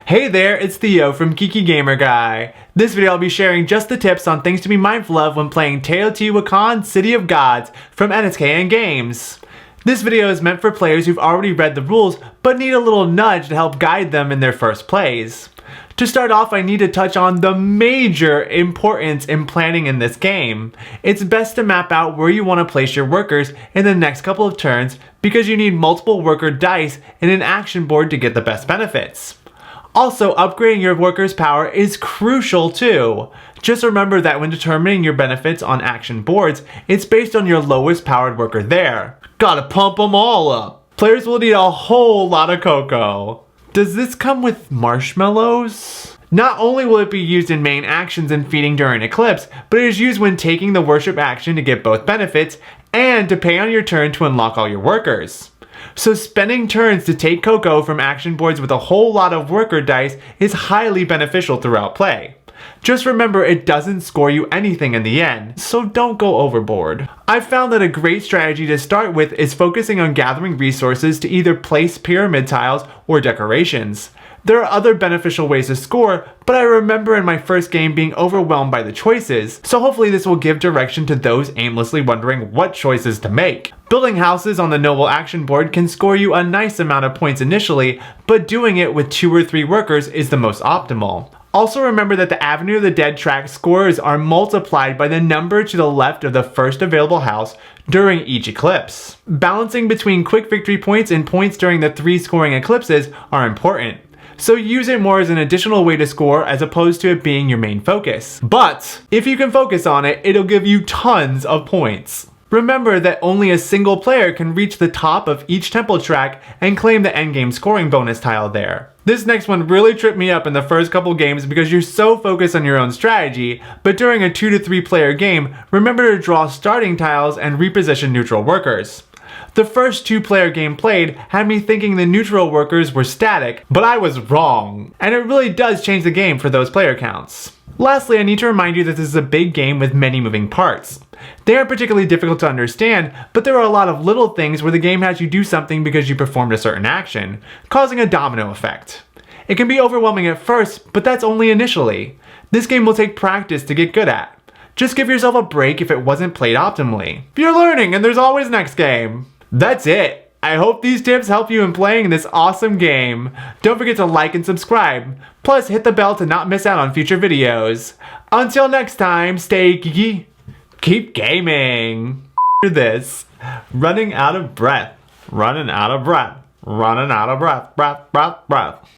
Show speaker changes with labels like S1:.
S1: Hey there, it's Theo from Geeky Gamer Guy. This video I'll be sharing just the tips on things to be mindful of when playing Teotihuacan City of Gods from NSKN Games. This video is meant for players who've already read the rules but need a little nudge to help guide them in their first plays. To start off, I need to touch on the major importance in planning in this game. It's best to map out where you want to place your workers in the next couple of turns because you need multiple worker dice and an action board to get the best benefits. Also, upgrading your workers' power is crucial too. Just remember that when determining your benefits on action boards, it's based on your lowest powered worker there. Gotta pump them all up. Players will need a whole lot of cocoa. Does this come with marshmallows? Not only will it be used in main actions and feeding during Eclipse, but it is used when taking the worship action to get both benefits and to pay on your turn to unlock all your workers. So spending turns to take cocoa from action boards with a whole lot of worker dice is highly beneficial throughout play. Just remember it doesn't score you anything in the end, so don't go overboard. I've found that a great strategy to start with is focusing on gathering resources to either place pyramid tiles or decorations. There are other beneficial ways to score, but I remember in my first game being overwhelmed by the choices, so hopefully this will give direction to those aimlessly wondering what choices to make. Building houses on the noble action board can score you a nice amount of points initially, but doing it with 2 or 3 workers is the most optimal. Also remember that the Avenue of the Dead track scores are multiplied by the number to the left of the first available house during each eclipse. Balancing between quick victory points and points during the 3 scoring eclipses are important. So use it more as an additional way to score as opposed to it being your main focus. But if you can focus on it, it'll give you tons of points. Remember that only a single player can reach the top of each temple track and claim the endgame scoring bonus tile there. This next one really tripped me up in the first couple games because you're so focused on your own strategy, but during a 2 to 3 player game, remember to draw starting tiles and reposition neutral workers. The first 2-player game played had me thinking the neutral workers were static, but I was wrong. And it really does change the game for those player counts. Lastly, I need to remind you that this is a big game with many moving parts. They aren't particularly difficult to understand, but there are a lot of little things where the game has you do something because you performed a certain action, causing a domino effect. It can be overwhelming at first, but that's only initially. This game will take practice to get good at. Just give yourself a break if it wasn't played optimally. You're learning and there's always next game. That's it. I hope these tips help you in playing this awesome game. Don't forget to like and subscribe. Plus hit the bell to not miss out on future videos. Until next time, stay geeky, keep gaming. This. Running out of breath. Running out of breath. Running out of breath. Breath.